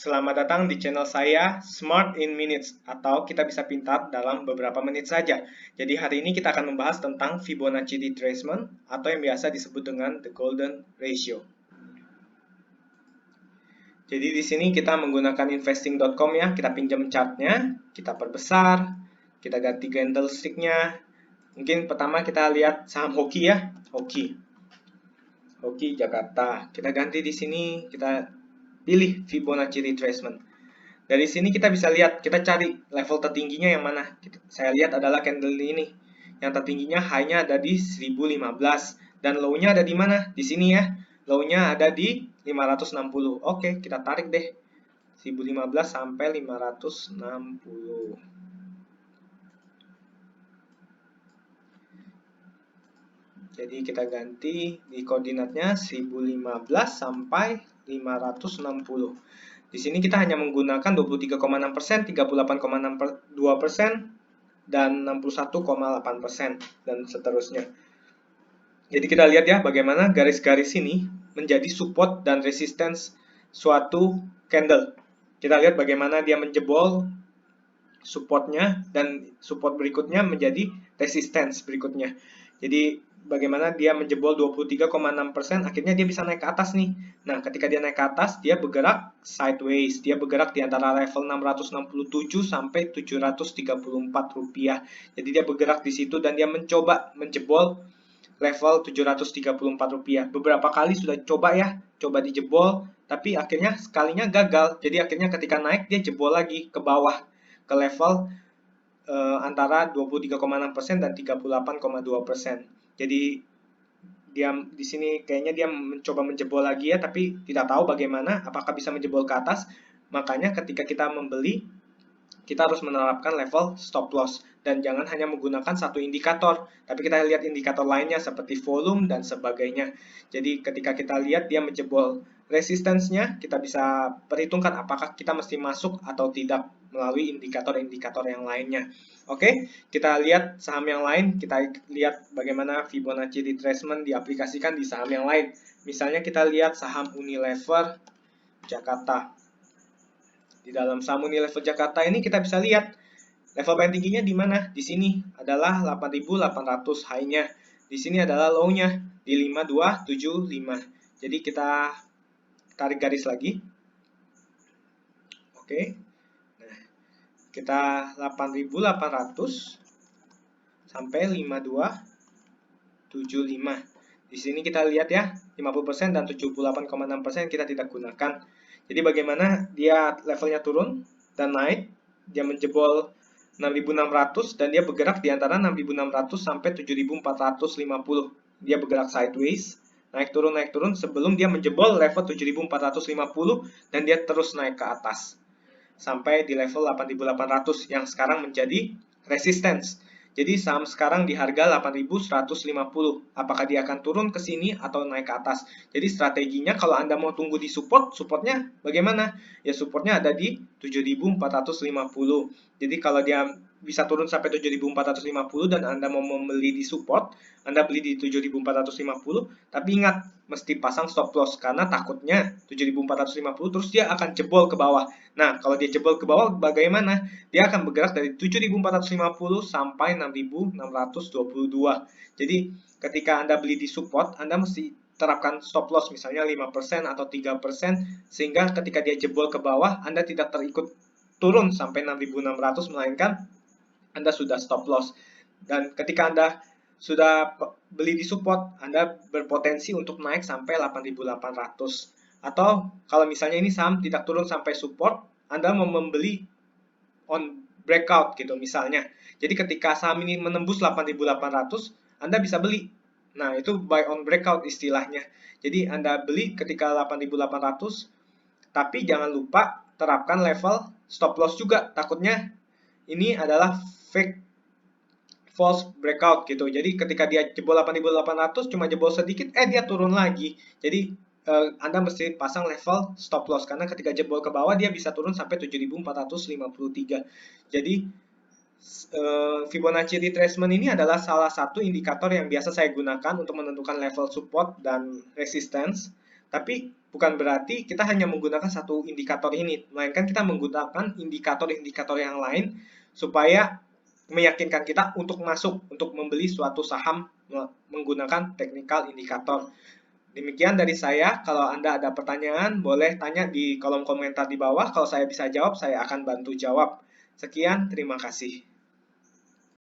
Selamat datang di channel saya Smart in Minutes atau kita bisa pintar dalam beberapa menit saja. Jadi hari ini kita akan membahas tentang Fibonacci retracement atau yang biasa disebut dengan the golden ratio. Jadi di sini kita menggunakan investing.com ya, kita pinjam chartnya, kita perbesar, kita ganti candlestick-nya. Mungkin pertama kita lihat saham hoki ya, hoki Jakarta. Kita ganti di sini, kita pilih Fibonacci retracement. Dari sini kita bisa lihat, kita cari level tertingginya yang mana. Saya lihat adalah candle ini. Yang tertingginya high-nya ada di 1015 dan low-nya ada di mana? Di sini ya. Low-nya ada di 560. Oke, kita tarik deh. 1015 sampai 560. Jadi kita ganti di koordinatnya 1015 sampai 560. Di sini kita hanya menggunakan 23,6%, 38,2%, dan 61,8%, dan seterusnya. Jadi kita lihat ya bagaimana garis-garis ini menjadi support dan resistance suatu candle. Kita lihat bagaimana dia menjebol supportnya dan support berikutnya menjadi resistance berikutnya. Jadi bagaimana dia menjebol 23,6%, akhirnya dia bisa naik ke atas nih. Nah, ketika dia naik ke atas, dia bergerak sideways. Dia bergerak di antara level 667 sampai 734 rupiah. Jadi dia bergerak di situ dan dia mencoba menjebol level 734 rupiah. Beberapa kali sudah coba ya, coba dijebol, tapi akhirnya sekalinya gagal. Jadi akhirnya ketika naik, dia jebol lagi ke bawah, ke level antara 23,6% dan 38,2%. Jadi dia di sini kayaknya dia mencoba menjebol lagi ya, tapi tidak tahu bagaimana apakah bisa menjebol ke atas. Makanya ketika kita membeli, kita harus menerapkan level stop loss dan jangan hanya menggunakan satu indikator, tapi kita lihat indikator lainnya seperti volume dan sebagainya. Jadi ketika kita lihat dia menjebol resistance-nya, kita bisa perhitungkan apakah kita mesti masuk atau tidak melalui indikator-indikator yang lainnya. Oke, kita lihat saham yang lain, kita lihat bagaimana Fibonacci retracement diaplikasikan di saham yang lain. Misalnya kita lihat saham Unilever Jakarta. Di dalam saham Unilever Jakarta ini kita bisa lihat level paling tingginya di mana? Di sini adalah 8.800 high-nya. Di sini adalah low-nya di 5275. Jadi kita tarik garis lagi. Oke. Nah, kita 8.800 sampai 5275. Di sini kita lihat ya, 50% dan 78,6% kita tidak gunakan. Jadi bagaimana dia levelnya turun dan naik, dia menjebol 6.600 dan dia bergerak di antara 6.600 sampai 7.450. Dia bergerak sideways, naik turun sebelum dia menjebol level 7.450 dan dia terus naik ke atas sampai di level 8.800 yang sekarang menjadi resistance. Jadi saham sekarang di harga 8.150. Apakah dia akan turun ke sini atau naik ke atas? Jadi strateginya kalau Anda mau tunggu di support, supportnya bagaimana? Ya supportnya ada di 7.450. Jadi kalau dia bisa turun sampai 7.450 dan Anda mau membeli di support, Anda beli di 7.450, tapi ingat mesti pasang stop loss karena takutnya 7.450 terus dia akan jebol ke bawah. Nah, kalau dia jebol ke bawah bagaimana? Dia akan bergerak dari 7.450 sampai 6.622. Jadi ketika Anda beli di support, Anda mesti terapkan stop loss misalnya 5% atau 3% sehingga ketika dia jebol ke bawah, Anda tidak terikut turun sampai 6.600 melainkan Anda sudah stop loss. Dan ketika Anda sudah beli di support, Anda berpotensi untuk naik sampai 8.800. Atau kalau misalnya ini saham tidak turun sampai support, Anda mau membeli on breakout gitu misalnya. Jadi ketika saham ini menembus 8.800, Anda bisa beli. Nah, itu buy on breakout istilahnya. Jadi Anda beli ketika 8.800, tapi jangan lupa terapkan level stop loss juga. Takutnya ini adalah fake false breakout gitu. Jadi ketika dia jebol 8.800 cuma jebol sedikit, dia turun lagi. Jadi Anda mesti pasang level stop loss karena ketika jebol ke bawah dia bisa turun sampai 7.453. Jadi Fibonacci retracement ini adalah salah satu indikator yang biasa saya gunakan untuk menentukan level support dan resistance. Tapi bukan berarti kita hanya menggunakan satu indikator ini, melainkan kita menggunakan indikator-indikator yang lain supaya meyakinkan kita untuk masuk, untuk membeli suatu saham menggunakan technical indikator. Demikian dari saya. Kalau Anda ada pertanyaan, boleh tanya di kolom komentar di bawah. Kalau saya bisa jawab, saya akan bantu jawab. Sekian, terima kasih.